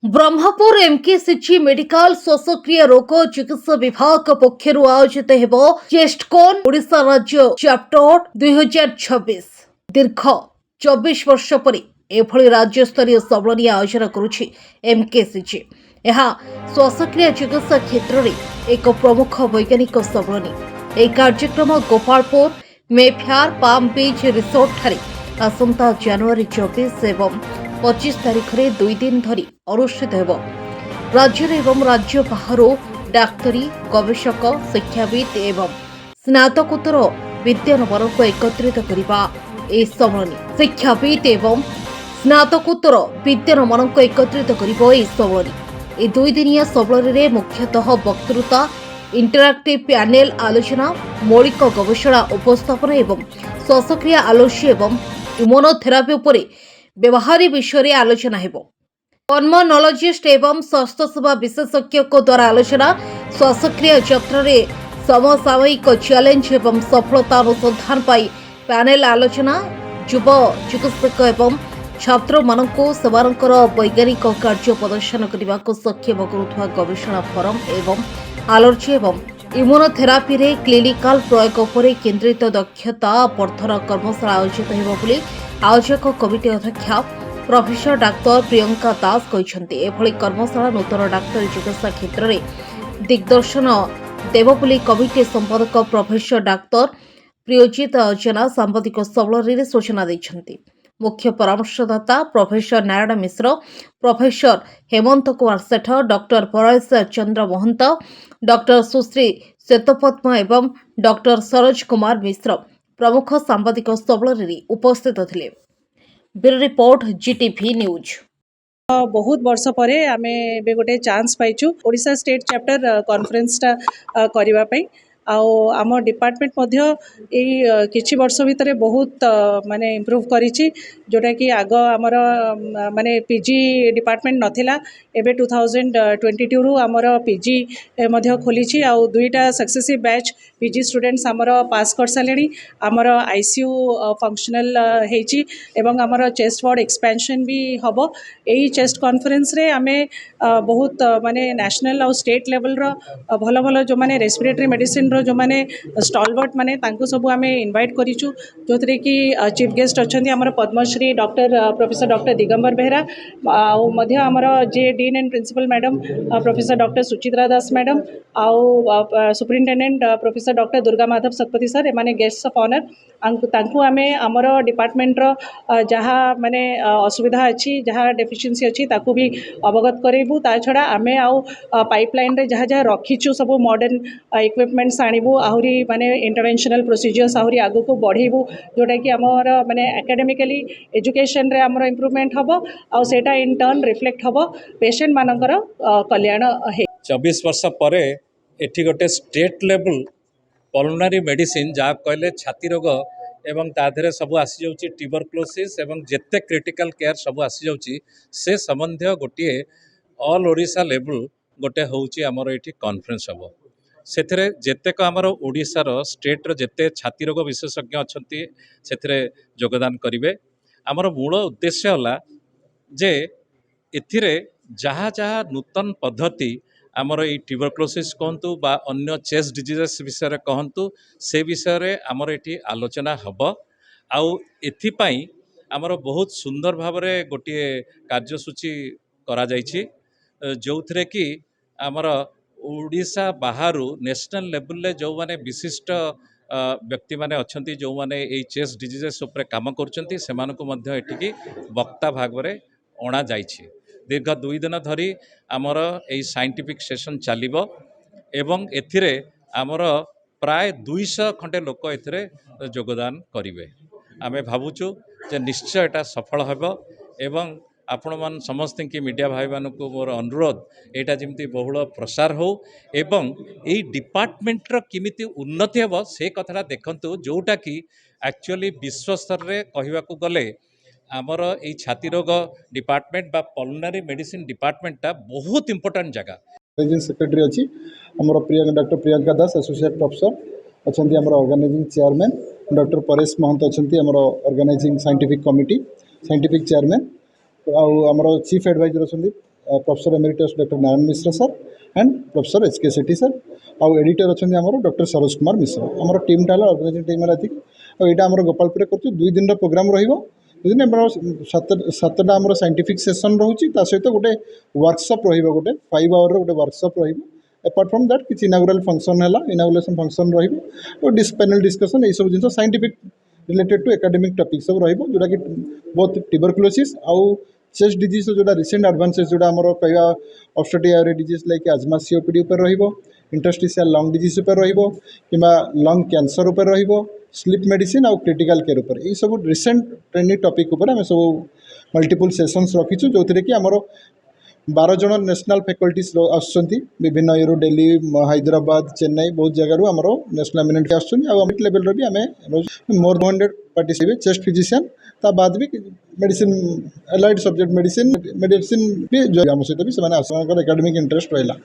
Brahmapur MKCG medical श्वासक्रिय रोग चिकित्सा विभाग पक्षर आयोजित हेब चेस्टकन ओडिशा राज्य चैप्टर 2026 दीर्घ 24 वर्ष पर एभली राज्य स्तरीय सम्मेलन आयोजन करुछि एमकेसीजी। यह श्वासक्रिय चिकित्सा क्षेत्र में एक प्रमुख वैज्ञानिक सम्मेलन। यह कार्यक्रम Gopalpur Mayfair palm beach resort ठारे आसंता जनवरी 24 एवं 25 तारीख में 2 दिन धरी अनुष्ठित होब। राज्य एवं राज्य बाहर डाक्तरी गवेषक शिक्षाविद एवं स्नातकोत्तर विद्वान को एकत्रित करने सम्मेलन। शिक्षाविद एवं स्नातकोत्तर विद्वान को एकत्रित कर सम्मेलन। यह 2 दिनिया सम्मेलन में मुख्यतः वक्तृता, इंटरैक्टिव पैनल आलोचना, मौलिक गवेषणा उपस्थापन एवं श्वासक्रिया आलोच्य एवं इम्यूनोथेरापी उपर व्यवहारिक विषय आलोचना हेब। पल्मोनोलॉजिस्ट एवं स्वास्थ्य सेवा विशेषज्ञ द्वारा आलोचना, श्वासक्रिय क्षेत्र में समसामयिक चैलेंज एवं सफलता अनुसंधान पाई पैनल आलोचना, युव चिकित्सक एवं छात्र मानक सेमानकर वैज्ञानिक कार्य प्रदर्शन करने को सक्षम करुवा गवेषणा फोरम एवं एलर्जी एवं इम्यूनोथेरापी रे क्लिनिकल प्रयोग पर केंद्रित दक्षता वर्धन कर्मशाला आयोजित होब आयोजक कमिटी अध्यक्ष प्रोफेसर डाक्टर प्रियंका दास कहते। एभली कर्मशाला नूतन डाक्तरी चिकित्सा क्षेत्र में दिग्दर्शन देव बोली कमिटी संपादक प्रोफेसर डाक्तर प्रियोजित जेना सांबादिक सम्मेलन में सूचना देते। मुख्य परामर्शदाता प्रोफेसर नारायण मिश्र, प्रोफेसर हेमंत कुमार सेठ, डॉक्टर परेश चंद्र महंत, डॉक्टर सुश्री श्वेतपद्म एवं डॉक्टर सरोज कुमार मिश्र प्रमुख सांबादिक सम्मेलन में उपस्थित थे। Bureau report GTV news. बहुत वर्ष पर आमे बे गोटे चांस पाइचु ओडिशा स्टेट चैप्टर कॉन्फ्रेंस टा करिवा पई। आम डिपार्टमेंट मध्य किछि वर्ष भितर बहुत माने इम्प्रूव करिछि, जोटा कि आग आमर माने पीजी डिपार्टमेंट नथिला। एबे 2022 रु आमर पीजी मध्य खोलिछि। आ दुईटा सक्सेसिव बैच पीजी स्टूडेंट्स आमर पास कर सालेनी। आमर आईसीयू फंक्शनल हेछि एवं आमर चेस्ट वार्ड एक्सपेंशन भी हबो। एई चेस्ट कॉन्फ्रेंस रे आमे बहुत माने नेशनल और स्टेट लेवल रो भल भल जो माने रेस्पिरेटरी मेडिसिन रो जो माने स्टॉलवर्ट माने तांको सब आमे इनवाइट करिछु, जोथरे कि चीफ गेस्ट अछंती हमर Padmashri doctor professor doctor Digambar Behera, आउ मध्य हमर जे dean and principal madam professor doctor Suchitra Das madam, आउ superintendent professor doctor Durga Madhab Satpathy sir, एमाने गेस्ट ऑफ ऑनर। तांको आमे हमर डिपार्टमेंट रो जहा माने असुविधा अछि, जहा डेफिशिएंसी अछि ताकू भी अवगत करेबू। ता छड़ा आमे आउ पाइपलाइन रे जहा जहा रखिछु सब मॉडर्न इक्विपमेंट्स आनिबू, आहुरी माने इंटरवेंशनल प्रोसीजर्स आहुरी आगु को बढ़ेबू, जोटा कि हमर माने एकेडमिकली एजुकेशन रे हमर इंप्रूवमेंट हबो आ सेटा इन टर्न रिफ्लेक्ट हबो पेशेंट मानकर कल्याण हे। 24 वर्ष पर एठी गोटे स्टेट लेवल पल्मोनारी मेडिसिन जहाँ कहले छाती रोग एवं ताधरे सब आसी जाउची ट्यूबरक्लोसिस एवं जेते क्रिटिकल केयर सब आसी जाउची से संबंधी गोटे ऑल ओडिशा लेवल गोटे होउची हमर एठी कॉन्फ्रेंस हबो। सेथरे जेतेक हमर ओडिशार स्टेट रो जेते छाती रोग विशेषज्ञ अछंती सेथरे योगदान करिवे। हमर मूल उद्देश्य होला जे एथिरे जहाँ जहाँ नूतन पद्धति आमर ये ट्यूबरक्लोसिस कहतु बा अन्य चेस्ट डिजीजेस विषय कहतु से विषय आमर ये आलोचना हब। आउ एथिपाई आमर बहुत सुंदर भाव में गोटे कार्यसूची करा जाइछि, जो थे कि आमर ओडिशा बाहर नेशनल लेवल रे जो माने विशिष्ट व्यक्ति माने अछंती जो माने ये चेस्ट डिजीजेस उपर काम करछंती सेमानकु मध्य एठिकी वक्ता भाग में अणा जाइछि। दीर्घ 2 दिन धरी आमर यही साइंटिफिक सेशन चलिबो एवं एथिरे आमर प्राय 200 खंडे लोक एथिरे योगदान करिवे। आमे भावुचु जे निश्चय एटा सफल हेबो एवं आपण मान समस्त की मीडिया भाई मान को मोर अनुरोध एटा जेमती बहुल प्रसार हो एवं एई डिपार्टमेंट रो किमिति उन्नति हेबो से कथाटा देखंतु, जोटा कि एक्चुअली विश्व स्तर रे कहिबा को गले आमर ये छाती रोग डिपार्टमेंट बा पल्मोनारी मेडिसिन डिपार्टमेंटा बहुत इंपोर्टेंट जगह। सेक्रेटरी अच्छी आमर doctor Priyanka Das associate professor अच्छा आमर organising chairman doctor Paresh Mahanta अच्छा आमर organising scientific committee scientific chairman आमर चीफ एडवाइजर अच्छा professor emeritus doctor Narayan Mishra sir and professor H K Sethi sir आउ एडिटर अच्छा आमर डॉक्टर सरोज कुमार मिश्र आमर टीमटा है ऑर्गेनाइजिंग टीम है यहाँ आम गोपालपुर कर 2 दिन प्रोग्राम रही सातटा आम साइंटिफिक सेसन रोचे सहित गोटे वर्कशॉप रोटे 5 आवर गोटे वर्कशॉप अपार्ट फ्रॉम दैट किसी इनागुरल फंक्शन है इनागुरेशन फंक्शन पैनल डिस्कशन ये सब जिन scientific related to academic topic सब जोटा कि बहुत ट्यूबरकुलोसिस आउ चेस्ट डिजीज जोटा रिसेंट एडवांसेस जोटा आम कह obstetric disease like asthma COPD उपर इंटरस्टिशियल लंग डिजीज उपर कि लंग कैंसर उपर स्लीप मेडिसिन आउ क्रिटिकल केयर उपर ये सब रिसेंट ट्रेंडिंग टॉपिक उपर आम सब मल्टीपल सेशंस रखीचु जो कि आमर 12 जन नेशनल फैकल्टीज आसुँच विभिन्न इरू दिल्ली हैदराबाद चेन्नई बहुत जगार आमर नेशनल एमिनेंट आसुँच लेवल भी आम मोर 200 पार्टिसिपेट चेस्ट फिजिशियन ता बाद भी मेडिसिन एलाइड सब्जेक्ट मेडिसिन भी आम सहित भी एकेडमिक इंटरेस्ट रहा।